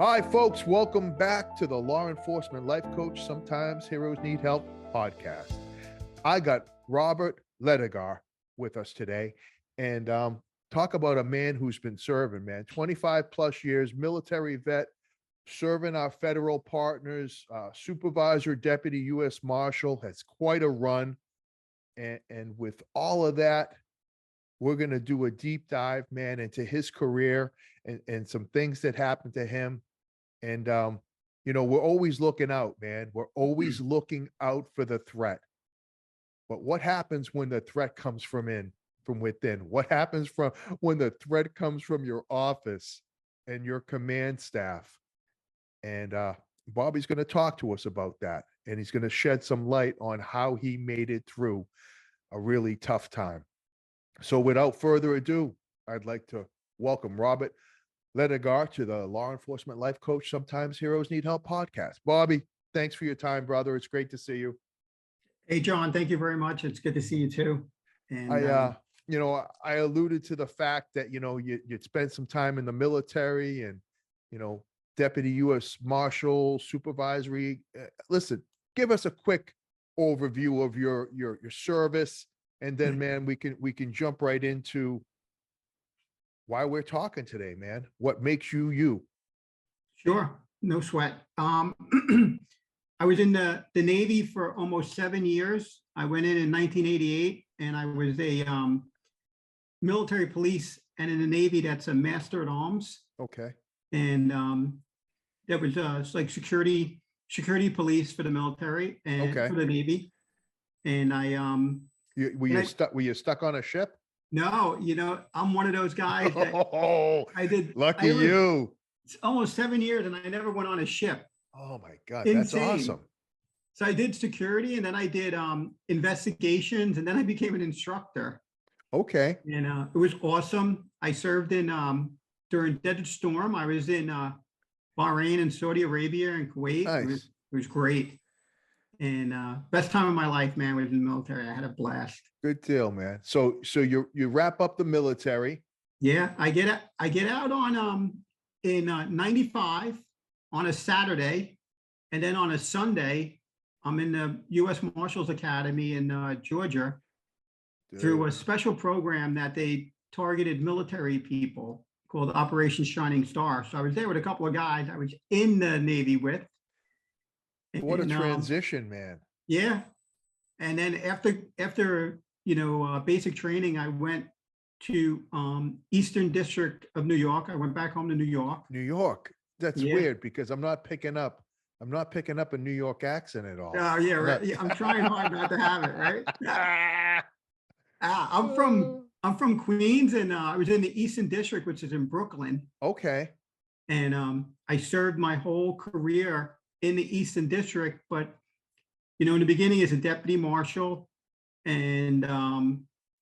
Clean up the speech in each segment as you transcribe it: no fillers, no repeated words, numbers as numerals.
Hi, folks. Welcome back to the Law Enforcement Life Coach Sometimes Heroes Need Help podcast. I got Robert Ledogar with us today, and talk about a man who's been serving, man, 25 plus years, military vet, serving our federal partners, supervisor, deputy U.S. Marshal, has quite a run. And with all of that, we're going to do a deep dive, man, into his career and some things that happened to him. And, we're always looking out, man. We're always looking out for the threat. But what happens when the threat comes from within? What happens when the threat comes from your office and your command staff? And Bobby's going to talk to us about that. And he's going to shed some light on how he made it through a really tough time. So without further ado, I'd like to welcome Robert Ledogar to the Law Enforcement Life Coach Sometimes Heroes Need Help podcast. Bobby, thanks for your time, brother. It's great to see you. Hey, John, thank you very much. It's good to see you too. And I alluded to the fact that, you'd spent some time in the military and, deputy U.S. Marshal, supervisory. Listen, give us a quick overview of your service. And then, man, we can jump right into why we're talking today, man. What makes you you? Sure, no sweat. I was in the Navy for almost 7 years. I went in 1988, and I was a military police, and in the Navy, that's a master at arms. Okay. And that was it's like security police for the military and for the Navy. And I were you stuck on a ship? No, I'm one of those guys that I did. Lucky you. It's almost 7 years and I never went on a ship. Oh my God, Insane. That's awesome. So I did security and then I did investigations and then I became an instructor. Okay. And it was awesome. I served in during Desert Storm. I was in Bahrain and Saudi Arabia and Kuwait. Nice. It was great. And best time of my life, man, was in the military. I had a blast. Good deal, man. So you wrap up the military. Yeah, I get out on in 95 on a Saturday, and then on a Sunday, I'm in the U.S. Marshals Academy in Georgia through a special program that they targeted military people called Operation Shining Star. So I was there with a couple of guys I was in the Navy with. What a transition, man. Yeah. And then after basic training, I went to Eastern District of New York. I went back home to New York. New York. That's weird because I'm not picking up a New York accent at all. Oh, yeah, right. Yeah, I'm trying hard not to have it, right? I'm from Queens, and I was in the Eastern District, which is in Brooklyn. Okay. And I served my whole career in the Eastern District, but in the beginning as a deputy marshal, and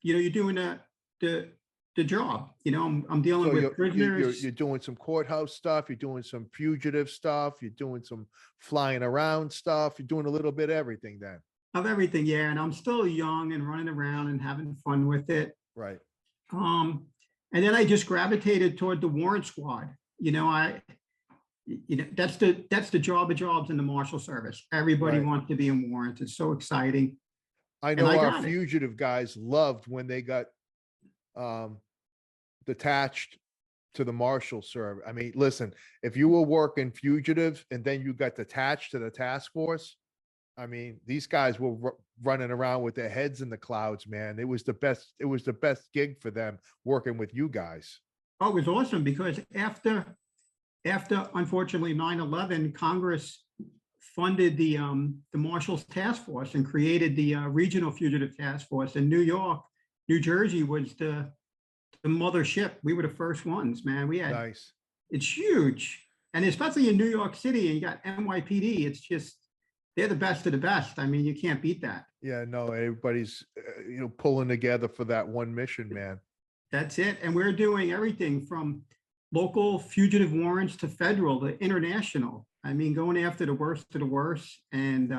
you're doing the job. I'm dealing with prisoners. You're doing some courthouse stuff. You're doing some fugitive stuff. You're doing some flying around stuff. You're doing a little bit of everything then. Of everything, yeah. And I'm still young and running around and having fun with it. Right. And then I just gravitated toward the warrant squad. That's the job of jobs in the Marshal Service. Everybody wants to be in warrants. It's so exciting. I know our fugitive guys loved when they got detached to the Marshal Service. I mean, listen, if you were working fugitive and then you got detached to the task force, I mean, these guys were running around with their heads in the clouds, man. It was the best gig for them working with you guys. Oh, it was awesome because after unfortunately 9/11, Congress funded the Marshals Task Force and created the Regional Fugitive Task Force. In New York, New Jersey was the mothership. We were the first ones, man. We had nice. It's huge, and especially in New York City, and you got NYPD. It's just they're the best of the best. I mean, you can't beat that. Yeah, no, everybody's pulling together for that one mission, man. That's it, and we're doing everything from local fugitive warrants to federal to international. I mean, going after the worst of the worst, and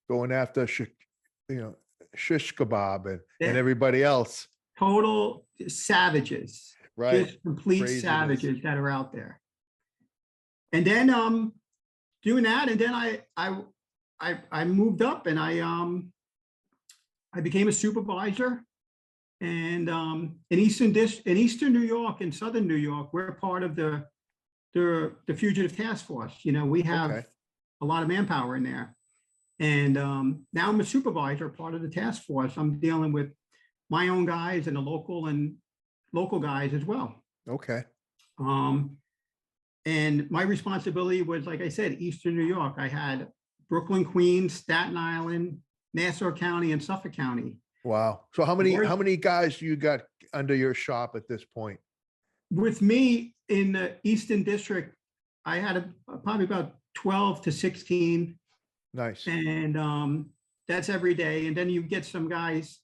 going after shish kebab and everybody else. Total savages, right? Just complete savages that are out there. And then doing that, and then I moved up, and I became a supervisor. And in Eastern New York and Southern New York, we're part of the fugitive task force. You know, we have Okay. a lot of manpower in there. And now I'm a supervisor, part of the task force. I'm dealing with my own guys and the local guys as well. Okay. Um, and my responsibility was, like I said, Eastern New York. I had Brooklyn, Queens, Staten Island, Nassau County, and Suffolk County. Wow. So how North- many guys do you got under your shop at this point? With me in the Eastern District, I had probably about 12 to 16, Nice. and that's every day. And then you get some guys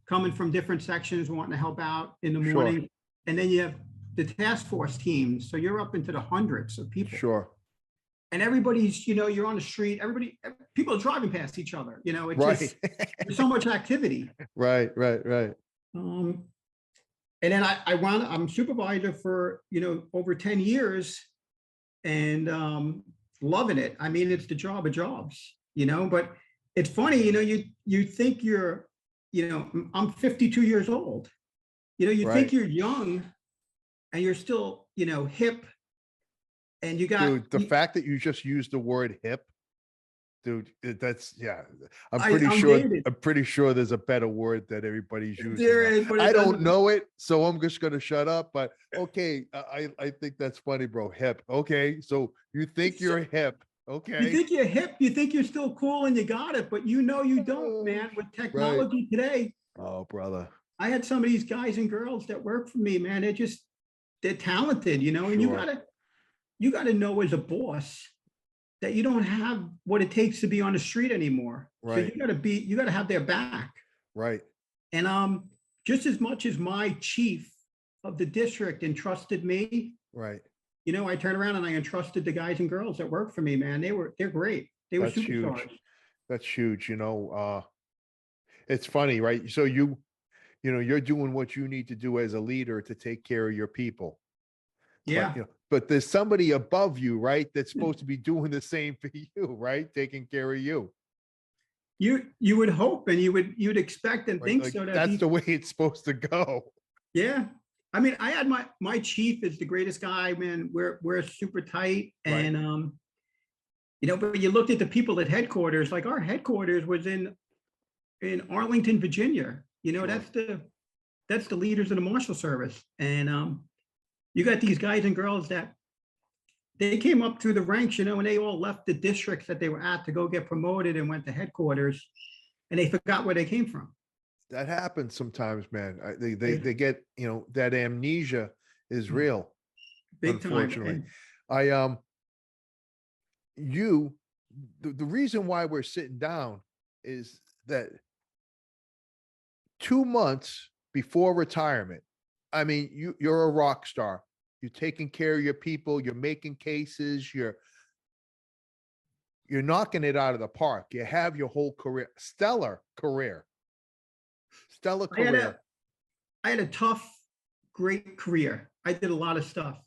coming from different sections wanting to help out in the Sure. morning. And then you have the task force teams. So you're up into the hundreds of people. Sure. And everybody's, you're on the street, people are driving past each other, it's Right. just, there's so much activity. Right. And then I'm supervisor for, over 10 years, and loving it. I mean, it's the job of jobs, but it's funny, you think I'm 52 years old, you Right. think you're young and you're still, hip, and you got, Dude, the fact that you just used the word hip, dude, that's, yeah. I'm pretty sure there's a better word that everybody's using there now. is, but I don't know it, so I'm just gonna shut up. But okay, I think that's funny, bro. Hip. Okay, so you think you're hip. You Okay. think you're hip, you think you're still cool and you got it, but you don't, man. With technology today, Oh, brother. I had some of these guys and girls that work for me, man. They're talented, and Sure. you gotta know as a boss that you don't have what it takes to be on the street anymore. So Right. you gotta have their back. Right. And just as much as my chief of the district entrusted me, Right. I turned around and I entrusted the guys and girls that work for me, man. They're great. They were That's huge. superstars. That's huge. It's funny, right? So you're doing what you need to do as a leader to take care of your people. Yeah. But there's somebody above you, right? That's supposed to be doing the same for you, right? Taking care of you. You would hope, and you'd expect and Right? think Like, so, that that's the way it's supposed to go. yeah. I mean, I had my chief is the greatest guy, man. We're super tight. Right. And but you looked at the people at headquarters, like our headquarters was in Arlington, Virginia. Sure. That's the leaders of the Marshal Service. And you got these guys and girls that they came up through the ranks, and they all left the districts that they were at to go get promoted and went to headquarters, and they forgot where they came from. That happens sometimes, man. Yeah. They get, that amnesia is real. Big time. Unfortunately. And The reason why we're sitting down is that 2 months before retirement, I mean, you're a rock star. You're taking care of your people. You're making cases. You're knocking it out of the park. You have your whole career, stellar career. I had a tough, great career. I did a lot of stuff.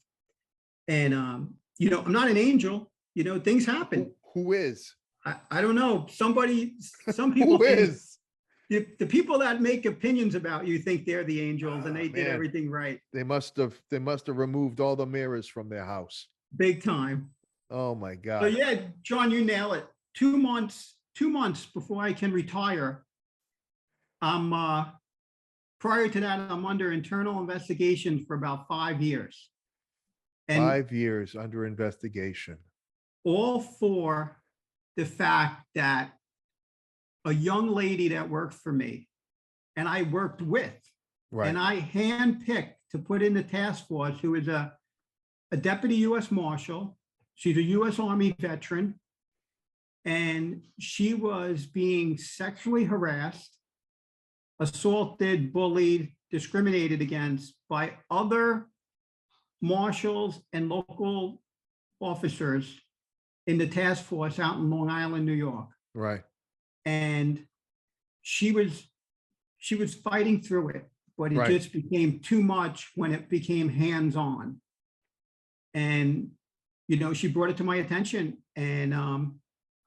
And I'm not an angel. Things happen. Who is? I don't know. Some people Who is? The people that make opinions about you think they're the angels, and they did Man. everything right. They must have removed all the mirrors from their house. Big time. Oh my So God. yeah, John, you nail it. 2 months before I can retire, I'm prior to that, I'm under internal investigation for about 5 years. And 5 years under investigation. all for the fact that a young lady that worked for me and I worked with, Right. and I handpicked to put in the task force, who is a deputy U.S. Marshal. She's a U.S. Army veteran, and she was being sexually harassed, assaulted, bullied, discriminated against by other marshals and local officers in the task force out in Long Island, New York. Right. And she was fighting through it, but it Right. just became too much when it became hands-on. And she brought it to my attention, and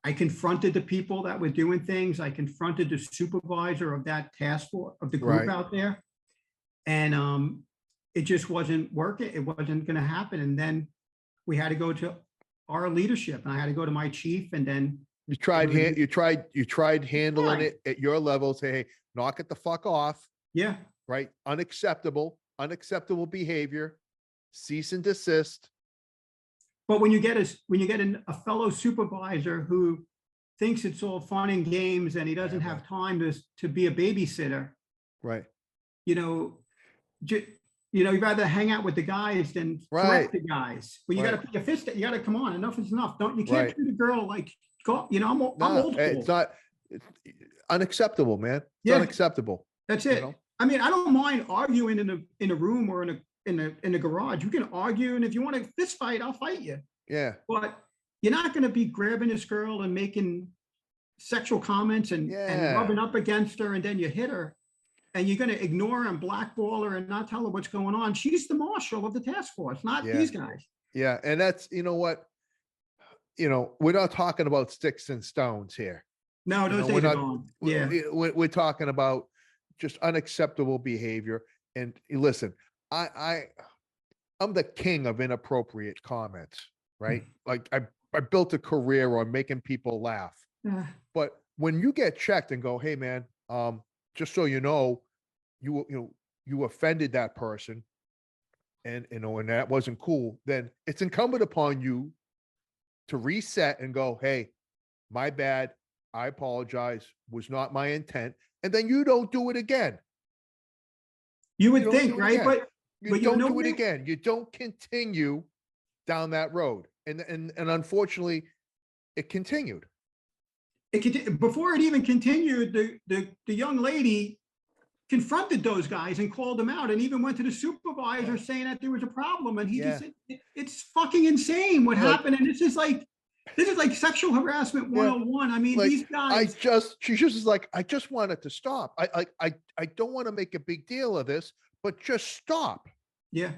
I confronted the people that were doing things. I confronted the supervisor of that task force of the group Right. out there, and it just wasn't working. It wasn't going to happen. And then we had to go to our leadership, and I had to go to my chief, and then You there tried, was a- you tried handling Right. it at your level. Say, hey, knock it the fuck off. yeah. Right. Unacceptable behavior. Cease and desist. But when you get a fellow supervisor who thinks it's all fun and games, and he doesn't Yeah, have time to be a babysitter, Right. you know, you'd rather hang out with the guys than Right. correct the guys. Well, you got to Right. put your fist. You got to come on. Enough is enough. You can't Right. treat a girl like I'm No, old it's school. not it's unacceptable, man. It's Yeah. unacceptable. That's You it. know? I mean, I don't mind arguing in a room or in a garage. You can argue, and if you want to fist fight, I'll fight you. Yeah. But you're not going to be grabbing this girl and making sexual comments and Yeah. rubbing up against her, and then you hit her, and you're going to ignore and blackball her and not tell her what's going on. She's the marshal of the task force, not Yeah. these guys. Yeah. And that's, you know what? We're not talking about sticks and stones here. No, You know, those we're days are not, gone. Yeah. we're talking about just unacceptable behavior. And listen, I'm the king of inappropriate comments, right? Like I built a career on making people laugh. Uh, But when you get checked and go, hey man, just so you know, you offended that person, and and that wasn't cool, then it's incumbent upon you to reset and go, hey, my bad. I apologize. Was not my intent. And then you don't do it again. you You would don't think, do it right? again. But You but don't do it again. You don't continue down that road. And unfortunately, it continued. before it even continued, the young lady confronted those guys and called them out, and even went to the supervisor saying that there was a problem. And he Yeah. just said, it's fucking insane what Like- happened. And this is like sexual harassment Yeah. 101. I mean, Like, these guys, she just is like, I just want it to stop. I don't want to make a big deal of this, but just stop. yeah.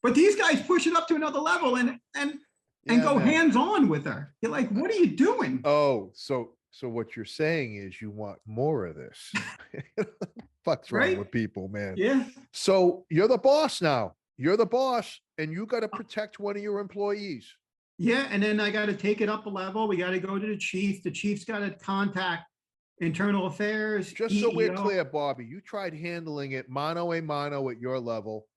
But these guys push it up to another level and Yeah, go man. hands on with her. You're like, what are you doing? Oh, so what you're saying is you want more of this. Fuck's wrong Right? with people, man. Yeah. So you're the boss now. You're the boss, and you got to protect one of your employees. Yeah. And then I got to take it up a level. We got to go to the chief. The chief's got to contact internal affairs. Just so we're EEO. clear, Bobby, you tried handling it mano a mano at your level,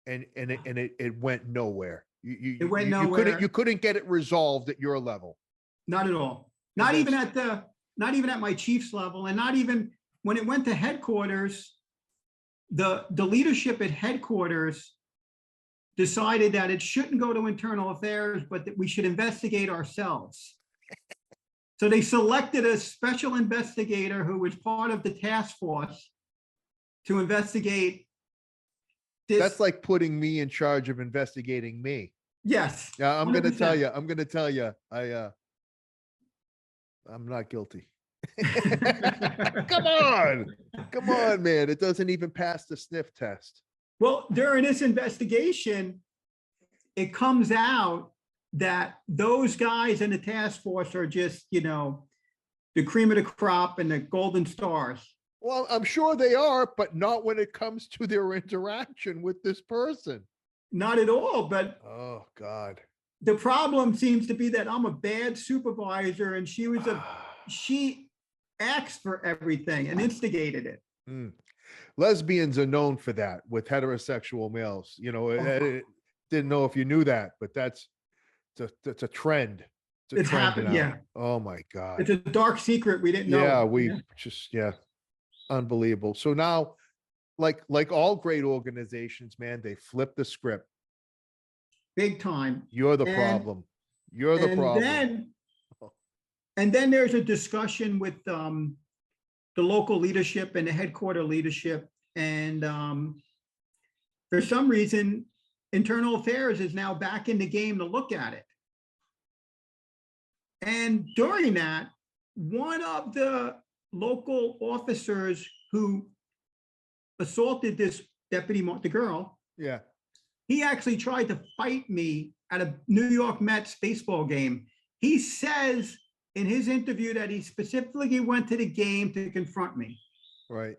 and it went nowhere. It went you nowhere. you couldn't get it resolved at your level. Not at all. And Not even that's- not even at my chief's level, and not even when it went to headquarters. The leadership at headquarters decided that it shouldn't go to internal affairs, but that we should investigate ourselves. So they selected a special investigator who was part of the task force to investigate this. That's like putting me in charge of investigating me. Yes. Yeah, I'm gonna tell 100%. you. I'm gonna tell you. I'm not guilty. Come on, man. It doesn't even pass the sniff test. Well, during this investigation, it comes out that those guys in the task force are just, the cream of the crop and the golden stars. Well, I'm sure they are, but not when it comes to their interaction with this person. Not at all. But Oh God. the problem seems to be that I'm a bad supervisor, and she asked for everything and instigated it. Lesbians are known for that with heterosexual males. I didn't know if you knew that, but that's a trend. It's a It's trend happened, now. yeah. Oh my God. It's a dark secret we didn't know. Yeah, we just unbelievable. So now, like all great organizations, man, they flip the script. Big time. You're the And- problem. You're the problem. Then there's a discussion with the local leadership and the headquarter leadership. And for some reason, internal affairs is now back in the game to look at it. And during that, one of the local officers who assaulted this deputy, the girl, Yeah. he actually tried to fight me at a New York Mets baseball game. He says in his interview that he specifically went to the game to confront me Right.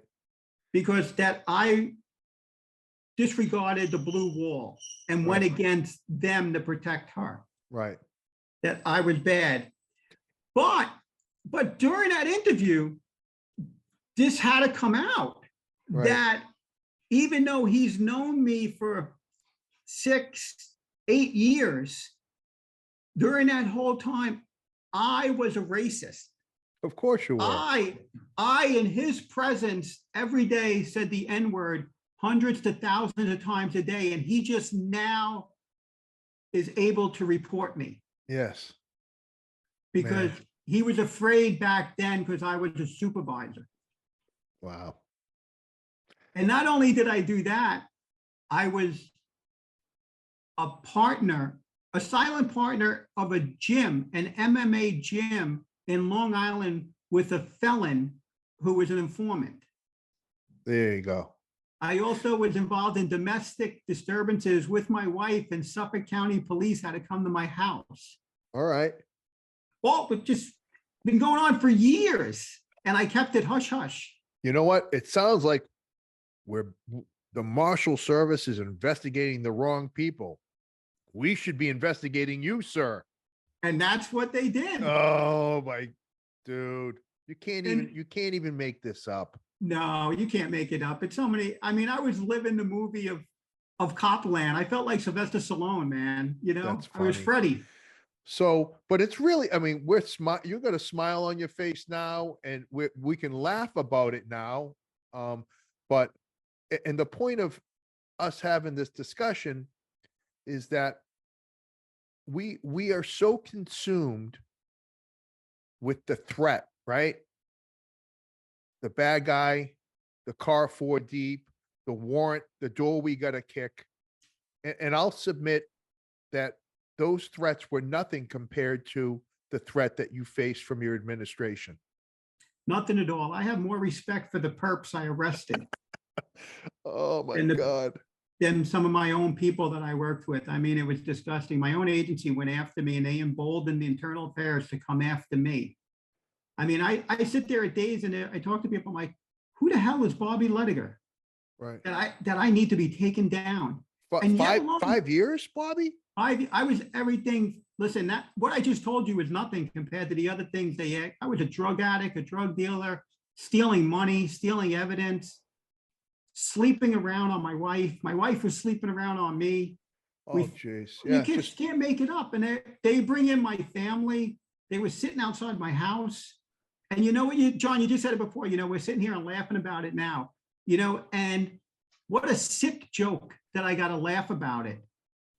because that I disregarded the blue wall and went Right. against them to protect her, Right. that I was bad. But during that interview, this had to come out Right. that even though he's known me for 6, 8 years, during that whole time, I was a racist. Of course you were. I, in his presence, every day said the N-word hundreds to thousands of times a day, and he just now is able to report me Yes. because Man. he was afraid back then because I was a supervisor. Wow. And not only did I do that, I was a partner, a silent partner of a gym, an MMA gym in Long Island with a felon who was an informant. There you go. I also was involved in domestic disturbances with my wife, and Suffolk County Police had to come to my house. All right. Well, but just been going on for years, and I kept it hush hush. You know what? It sounds like the Marshal Service is investigating the wrong people. We should be investigating you, sir. And that's what they did. Oh my dude. You can't And- even make this up. No, you can't make it up. It's so many. I mean, I was living the movie of Copland. I felt like Sylvester Stallone, man. You know, That's I was funny. Freddie. So, but it's really, I mean, you got a smile on your face now, and we can laugh about it now. But and the point of us having this discussion is that we are so consumed with the threat, right? The bad guy, the car 4 deep, the warrant, the door we got to kick. And I'll submit that those threats were nothing compared to the threat that you faced from your administration. Nothing at all. I have more respect for the perps I arrested Oh my than God. than some of my own people that I worked with. I mean, it was disgusting. My own agency went after me, and they emboldened the internal affairs to come after me. I mean, I sit there at days and I talk to people, I'm like, who the hell is Bobby Ledogar Right. that I need to be taken down? And yet Five, alone, 5 years, Bobby? I was everything. Listen, that what I just told you was nothing compared to the other things they had. I was a drug addict, a drug dealer, stealing money, stealing evidence, sleeping around on my wife. My wife was sleeping around on me. Oh, We, jeez. you Yeah. kids can't make it up. And they bring in my family. They were sitting outside my house. And you know what, John, you just said it before, you know, we're sitting here and laughing about it now, you know, and what a sick joke that I got to laugh about it.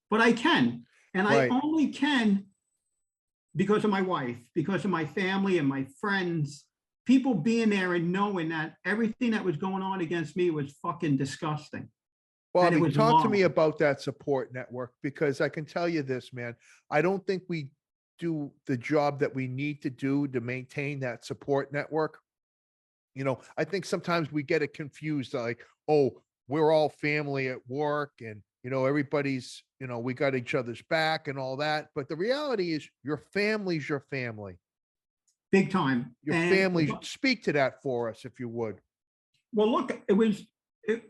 But I can. And I Right. only can because of my wife, because of my family and my friends, people being there and knowing that everything that was going on against me was fucking disgusting. And it Bobby, was talk to me wrong. about that support network, because I can tell you this, man. I don't think we do the job that we need to do to maintain that support network. You know, I think sometimes we get it confused, like, oh, we're all family at work, and everybody's, we got each other's back and all that. But the reality is your family's your family. Big time. Your And family, speak to that for us, if you would. well, look,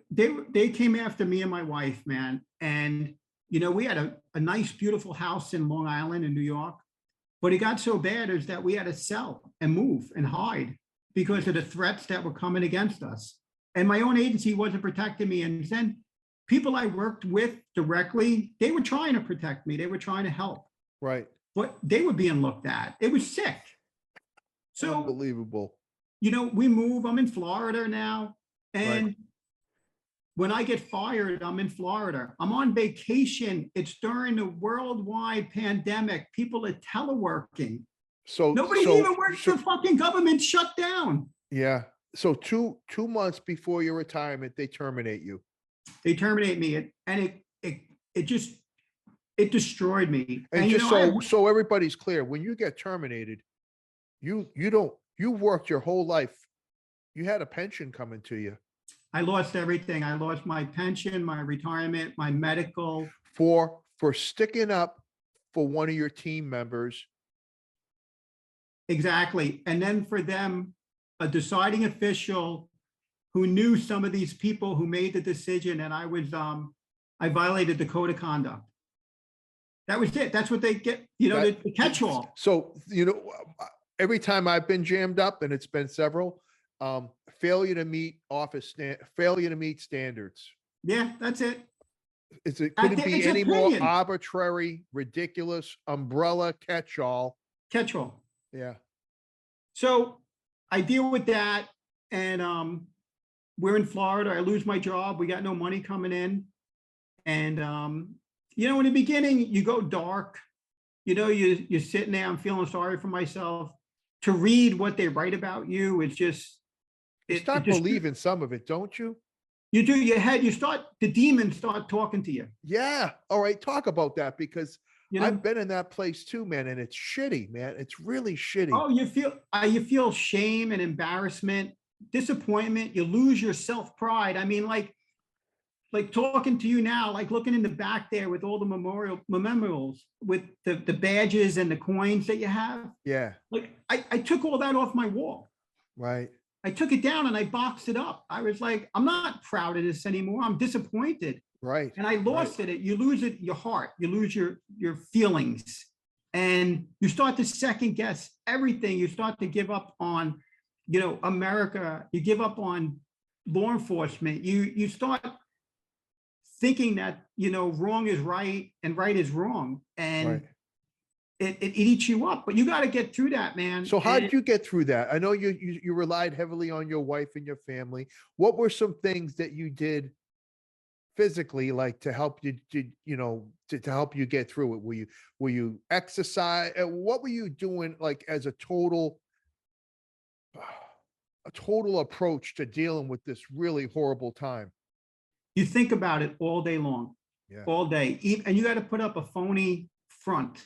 they came after me and my wife, man. And you know, we had a nice, beautiful house in Long Island in New York. But it got so bad is that we had to sell and move and hide because of the threats that were coming against us. And my own agency wasn't protecting me. And then people I worked with directly, they were trying to protect me. They were trying to help, Right. but they were being looked at. It was sick. So, Unbelievable. you know, we move. I'm in Florida now. And Right. when I get fired, I'm in Florida. I'm on vacation. It's during the worldwide pandemic. People are teleworking. So Nobody even works. The fucking government shut down. yeah. So 2 months before your retirement, they terminate you. They terminate me, and it just it destroyed me. And you just know, so everybody's clear, when you get terminated, you worked your whole life. You had a pension coming to you I lost everything. I lost my pension, my retirement, my medical. for sticking up for one of your team members. Exactly. And then for them, a deciding official who knew some of these people who made the decision, and I violated the code of conduct. That was it. That's what they get, the catch-all. So, every time I've been jammed up, and it's been several, failure to meet failure to meet standards. Yeah, that's it. Could it be It's any more opinion. arbitrary, ridiculous, umbrella catch-all? Catch-all. Yeah. So I deal with that, and we're in Florida. I lose my job. We got no money coming in. And in the beginning, you go dark. You're sitting there, I'm feeling sorry for myself. To read what they write about you, it's just You start believing some of it, don't you? you do your head, the demons start talking to you. Yeah. All right. Talk about that, because You know, I've been in that place too, man, and it's shitty, man. It's really shitty. oh, you feel shame and embarrassment, disappointment, you lose your self-pride. I mean, like talking to you now, like looking in the back there with all the memorials with the badges and the coins that you have. Yeah. Like I took all that off my wall. Right. I took it down and I boxed it up. I was like, I'm not proud of this anymore. I'm disappointed. Right. And I lost it. You lose it, your heart, you lose your feelings, and you start to second guess everything. You start to give up on, America. You give up on law enforcement. You start thinking that, wrong is right and right is wrong. And Right. it eats you up, but you got to get through that, man. So how did you get through that? I know you relied heavily on your wife and your family. What were some things that you did physically, like to help you, to help you get through it? Were you exercise? What were you doing, like, as a total approach to dealing with this really horrible time? You think about it all day long, Yeah. all day. And you got to put up a phony front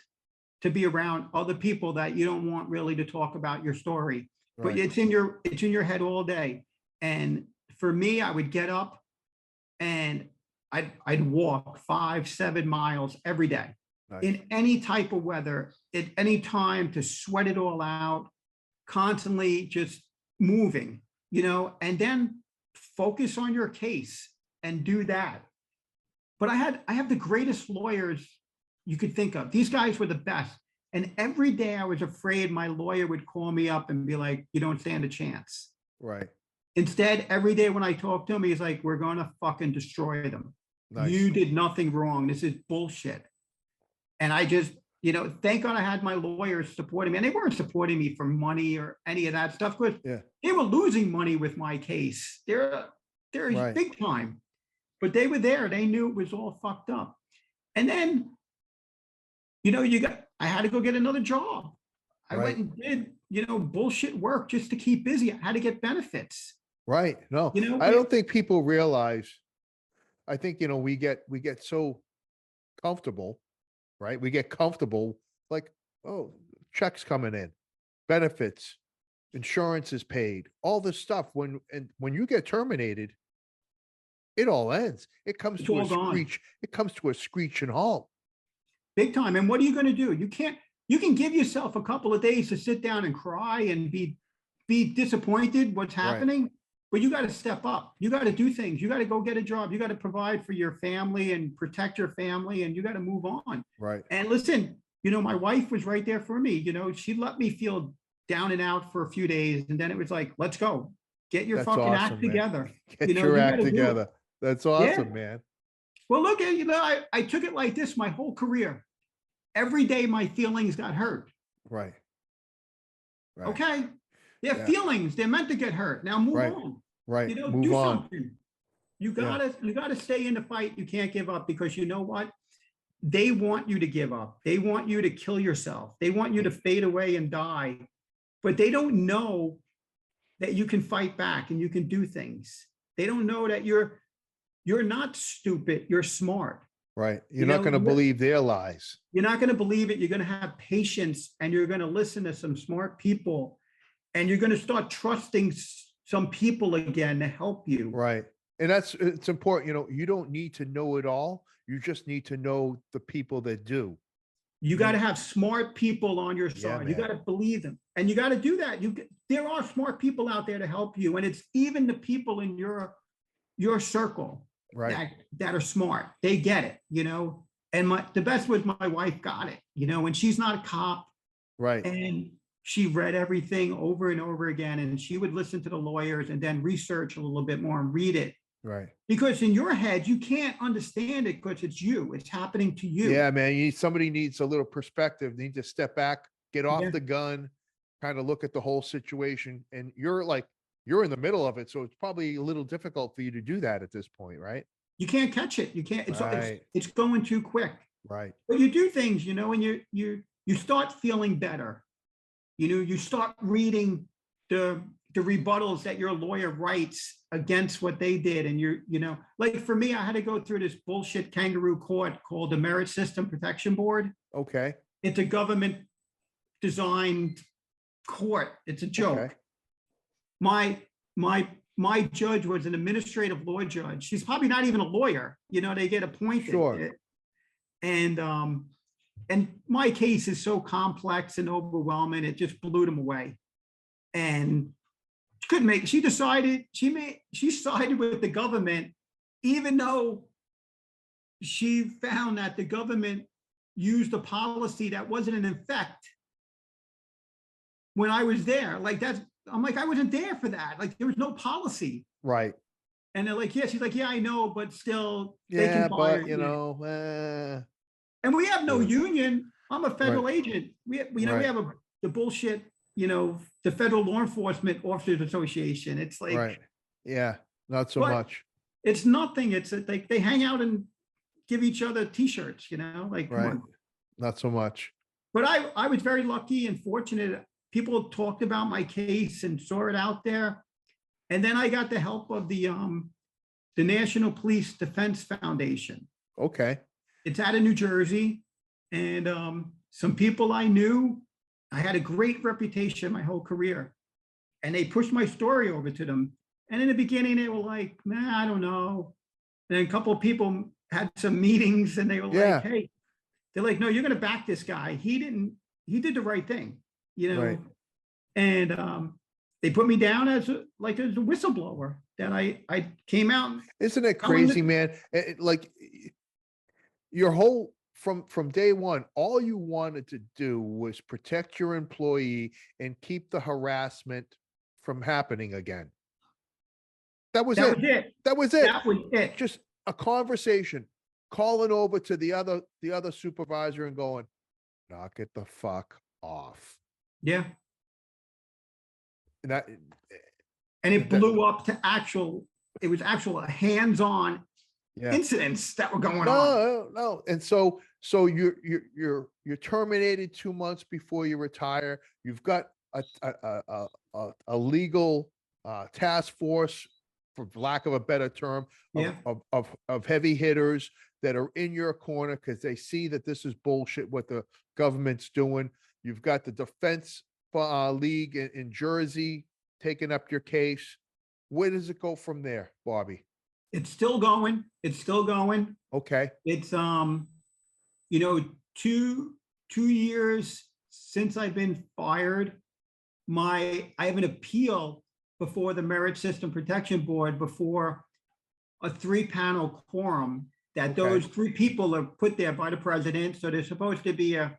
to be around other people that you don't want really to talk about your story. But Right. it's in your head all day. And for me, I would get up and I'd walk 5-7 miles every day. Nice. In any type of weather, at any time, to sweat it all out, constantly just moving, and then focus on your case and do that. But I have the greatest lawyers you could think of. These guys were the best. And every day I was afraid my lawyer would call me up and be like, you don't stand a chance. Right. Instead, every day when I talk to him, he's like, we're going to fucking destroy them. Nice. You did nothing wrong. This is bullshit. And I just, thank God I had my lawyers supporting me. And they weren't supporting me for money or any of that stuff, because they were losing money with my case. They're Right. big time. But they were there. They knew it was all fucked up. And then, I had to go get another job. I Right. went and did, bullshit work just to keep busy. I had to get benefits. Right. No, I don't think people realize. I think, we get so comfortable, right? We get comfortable, like, oh, checks coming in, benefits, insurance is paid, all this stuff. When you get terminated, it all ends. It comes It's to a all gone. screech. It comes to a screeching halt. Big time. And what are you going to do? You can give yourself a couple of days to sit down and cry and be disappointed what's happening, but you got to step up. You got to do things. You got to go get a job. You got to provide for your family and protect your family, and you got to move on. Right. And listen, my wife was right there for me. She let me feel down and out for a few days, and then it was like, let's go. Get your That's fucking awesome, act man. together. Get You your act gotta do it. together. That's awesome, man. Well, look, I took it like this my whole career. Every day my feelings got hurt. Right. Right. Okay. They're Yeah. feelings. They're meant to get hurt. Now move Right. on. Right. Move Do on. something. You gotta stay in the fight. You can't give up, because you know what? They want you to give up. They want you to kill yourself. They want you to fade away and die. But they don't know that you can fight back and you can do things. They don't know that you're not stupid. You're smart. Right. You're not going to believe their lies. You're not going to believe it. You're going to have patience, and you're going to listen to some smart people, and you're going to start trusting some people again to help you. Right. And it's important. You don't need to know it all. You just need to know the people that do. You got to have smart people on your Yeah, side. You got man. to believe them, and you got to do that. There are smart people out there to help you, and it's even the people in your circle Right. that are smart. They get it, And the best was my wife got it, and she's not a cop, Right. and she read everything over and over again, and she would listen to the lawyers and then research a little bit more and read it. Right. Because in your head, you can't understand it because it's you. It's happening to you. Yeah, man. Somebody needs a little perspective. They need to step back, get off Yeah. the gun, kind of look at the whole situation. And you're in the middle of it. So it's probably a little difficult for you to do that at this point, right? You can't catch it. You can't. Right. It's going too quick. Right. But you do things, and you start feeling better. You start reading the rebuttals that your lawyer writes against what they did, and like for me, I had to go through this bullshit kangaroo court called the Merit System Protection Board. Okay. It's a government designed court. It's a joke. Okay. My judge was an administrative law judge. She's probably not even a lawyer. They get appointed. Sure. And my case is so complex and overwhelming, it just blew them away. And she couldn't make. She decided she sided with the government, even though she found that the government used a policy that wasn't in effect when I was there. I'm like, I wasn't there for that. Like, there was no policy. Right. And they're like, yeah. She's like, yeah, I know, but still, they can fire but you. And we have no union. I'm a federal Right. agent. We have the bullshit, the Federal Law Enforcement Officers Association. It's like, right. Yeah, not so much. It's nothing. It's like they hang out and give each other T-shirts, like, come Right. on. Not so much. But I was very lucky and fortunate. People talked about my case and saw it out there. And then I got the help of the National Police Defense Foundation. Okay. It's out of New Jersey. And some people I knew, I had a great reputation my whole career. And they pushed my story over to them. And in the beginning, they were like, nah, I don't know. And a couple of people had some meetings and they were like, hey, they're like, no, you're going to back this guy. He did the right thing, Right. And they put me down as a whistleblower that I came out. Isn't it crazy, man? Like your whole, from day one, all you wanted to do was protect your employee and keep the harassment from happening again. That was it. That was it. That was it. Just a conversation, calling over to the other supervisor and going, knock it the fuck off. Yeah. And it blew up to it was actual hands-on incidents that were going on. No. And so you're terminated 2 months before you retire. You've got a legal task force, for lack of a better term, of heavy hitters that are in your corner because they see that this is bullshit what the government's doing. You've got the defense league in Jersey taking up your case. Where does it go from there, Bobby? It's still going. Okay. It's 2 years since I've been fired. I have an appeal before the Merit System Protection Board, before a 3-panel quorum that those 3 people are put there by the president. So they're supposed to be a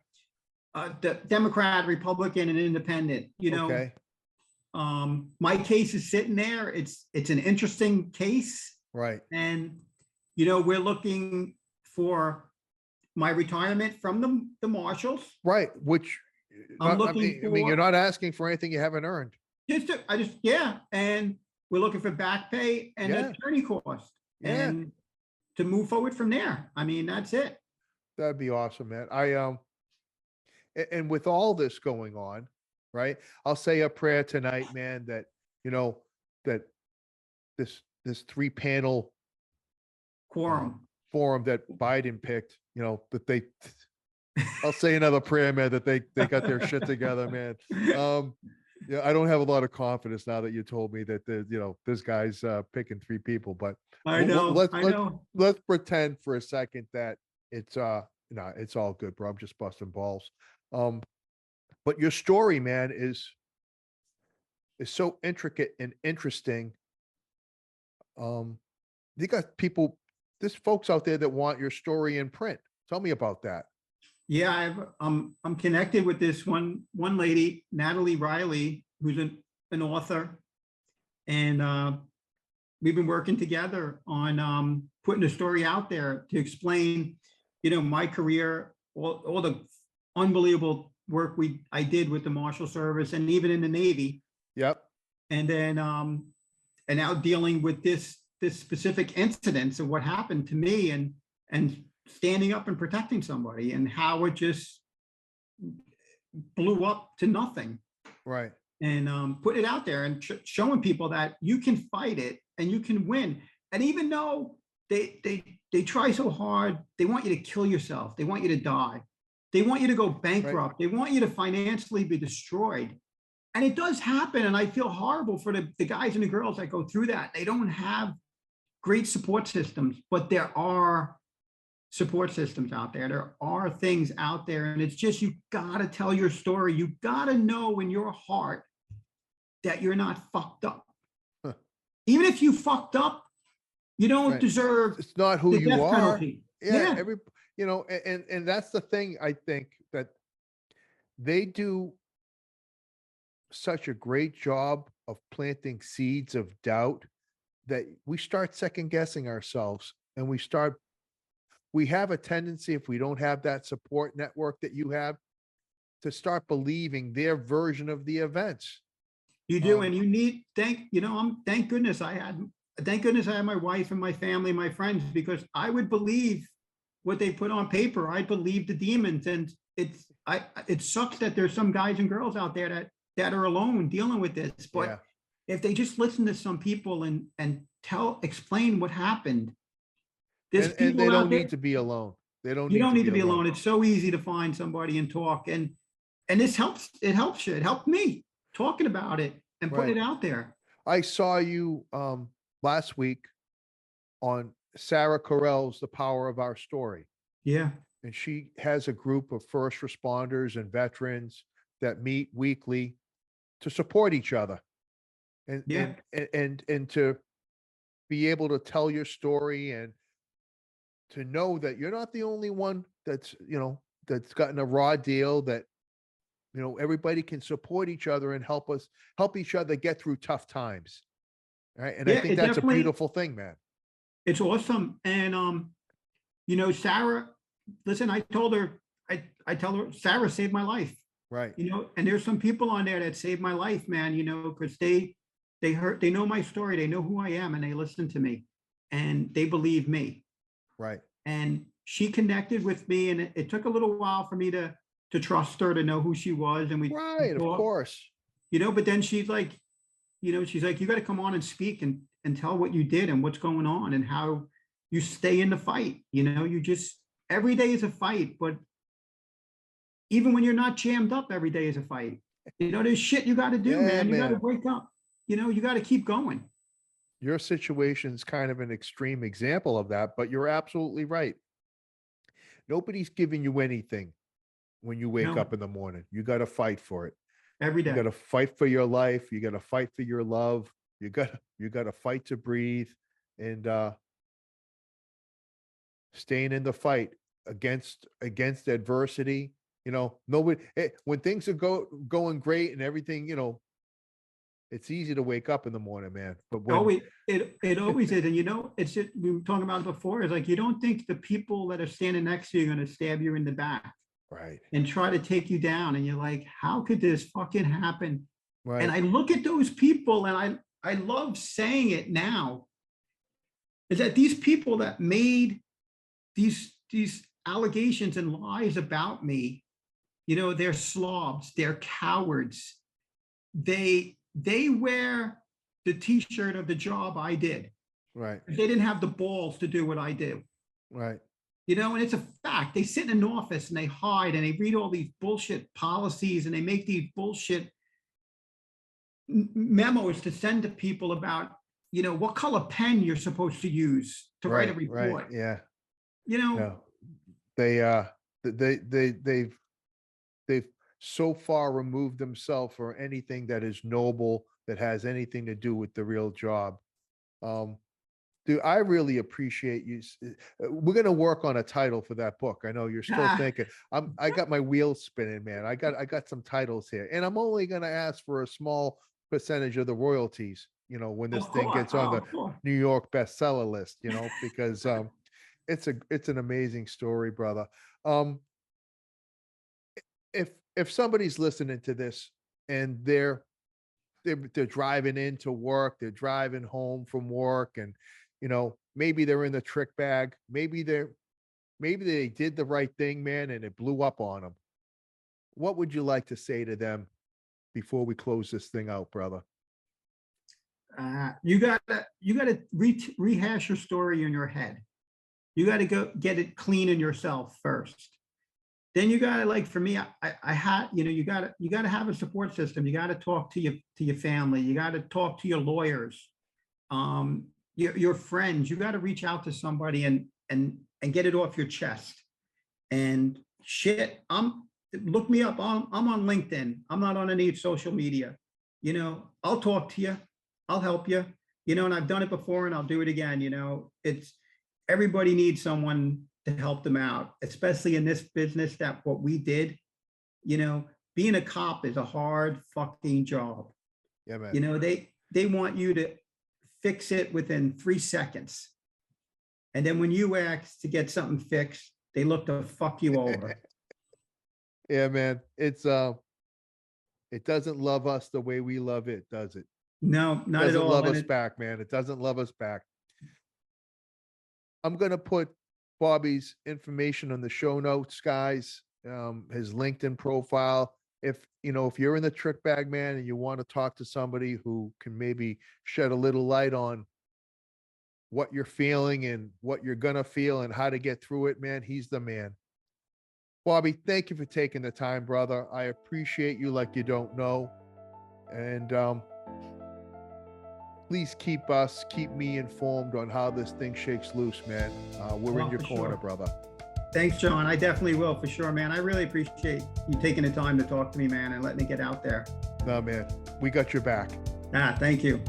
Democrat, Republican, and independent. Okay. My case is sitting there. It's an interesting case. Right. And, we're looking for my retirement from the marshals. Right. Which you're not asking for anything you haven't earned. And we're looking for back pay and attorney costs and to move forward from there. I mean, that's it. That'd be awesome, man. And with all this going on, right? I'll say a prayer tonight, man, that, that this 3-panel quorum forum that Biden picked, that I'll say another prayer, man, that they got their shit together, man. Yeah, I don't have a lot of confidence now that you told me that this guy's picking 3 people, but I know. let's pretend for a second that it's No, it's all good, bro. I'm just busting balls. Um, but your story, man, is so intricate and interesting. Um, you got people, there's folks out there that want your story in print. Tell me about that. Yeah, I'm connected with this one lady, Natalie Riley, who's an author, and we've been working together on putting the story out there to explain, my career, all the unbelievable work I did with the Marshal Service and even in the Navy, Yep. and then and now dealing with this specific incidents of what happened to me, and standing up and protecting somebody, and how it just blew up to nothing, Right. and put it out there and showing people that you can fight it and you can win. And even though they try so hard, they want you to kill yourself, they want you to die, they want you to go Right. bankrupt, they want you to financially be destroyed. And it does happen, and I feel horrible for the guys and the girls that go through that. They don't have great support systems, but there are support systems out there. There are things out there, and it's just, you got to tell your story. You got to know in your heart that you're not fucked up. Huh. Even if you fucked up, you don't Right. deserve It's not who the you death are. penalty. Yeah. Yeah, And that's the thing, I think, that they do such a great job of planting seeds of doubt that we start second guessing ourselves, and we have a tendency, if we don't have that support network that you have, to start believing their version of the events. you do, Um, and you need thank goodness I had my wife and my family, my friends, because I would believe what they put on paper. I believe the demons, and it sucks that there's some guys and girls out there that are alone dealing with this. yeah. But if they just listen to some people and explain what happened, there's And they people don't out need there. to be alone. They don't You need don't to need be to be alone. alone. It's so easy to find somebody and talk, and this helps. It helps you. It helped me talking about it and Right. putting it out there. I saw you last week on Sarah Carell's The Power of Our Story. Yeah. And she has a group of first responders and veterans that meet weekly to support each other, and Yeah. to be able to tell your story, and to know that you're not the only one that's gotten a raw deal, that everybody can support each other and help each other get through tough times, right? And I Yeah, think it that's a definitely, beautiful thing, man. it's awesome. And Sarah, listen, I tell her, Sarah saved my life. Right. And there's some people on there that saved my life, man, because they know my story, they know who I am, and they listen to me, and they believe me. Right. And she connected with me, and it took a little while for me to trust her, to know who she was, and we Right, of talked, course. but then she's like, you got to come on and speak and tell what you did and what's going on and how you stay in the fight. You just, every day is a fight, but even when you're not jammed up, every day is a fight. There's shit you got to do, Yeah, man. You got to man. wake up. You got to keep going. Your situation's kind of an extreme example of that, but you're absolutely right. Nobody's giving you anything when you wake No, up in the morning. You got to fight for it. every You got day. to fight for your life. You got to fight for your love. You got to fight to breathe, and staying in the fight against adversity. Nobody, when things are going great and everything, it's easy to wake up in the morning, man. But when Always, it always is. And it's just, we were talking about it before. It's like, you don't think the people that are standing next to you are going to stab you in the back right, and try to take you down. And you're like, how could this fucking happen? And right, I look at those people, and I love saying it now, is that these people that made these allegations and lies about me, they're slobs, they're cowards. They wear the t-shirt of the job I did. right, They didn't have the balls to do what I do. right, And it's a fact. They sit in an office and they hide and they read all these bullshit policies and they make these bullshit memos to send to people about, what color pen you're supposed to use to write a right, report. yeah. You know, No, they they've so far removed themselves from anything that is noble, that has anything to do with the real job. Um, Dude, I really appreciate you. We're gonna work on a title for that book. I know you're still Ah, thinking. I got my wheels spinning, man. I got some titles here, and I'm only gonna ask for a small percentage of the royalties. When this of thing course, gets on oh, the of course. New York bestseller list. Because it's an amazing story, brother. Um, if somebody's listening to this and they're driving into work, they're driving home from work, and maybe they're in the trick bag, maybe they did the right thing, man, and it blew up on them. What would you like to say to them before we close this thing out, brother? You gotta rehash your story in your head. You gotta go get it clean in yourself first. Then you gotta, like, for me, I had, you gotta have a support system. You gotta talk to your family. You gotta talk to your lawyers, your friends. You gotta reach out to somebody and get it off your chest. And shit, look me up. I'm on LinkedIn. I'm not on any social media. I'll talk to you. I'll help you. And I've done it before and I'll do it again. It's everybody needs someone to help them out, especially in this business, that what we did. Being a cop is a hard fucking job. Yeah, man. They want you to fix it within 3 seconds. And then when you ask to get something fixed, they look to fuck you over. Yeah, man. It doesn't love us the way we love it, does it? No, not at Doesn't all. love And us back, man. It doesn't love us back. I'm gonna put Bobby's information on the show notes, guys. His LinkedIn profile. If you're in the trick bag, man, and you want to talk to somebody who can maybe shed a little light on what you're feeling and what you're gonna feel and how to get through it, man, he's the man. Bobby, thank you for taking the time, brother. I appreciate you like you don't know. And please keep me informed on how this thing shakes loose, man. We're in Oh, your for corner, sure. brother. Thanks, John. I definitely will, for sure, man. I really appreciate you taking the time to talk to me, man, and letting me get out there. No, man, we got your back. Thank you.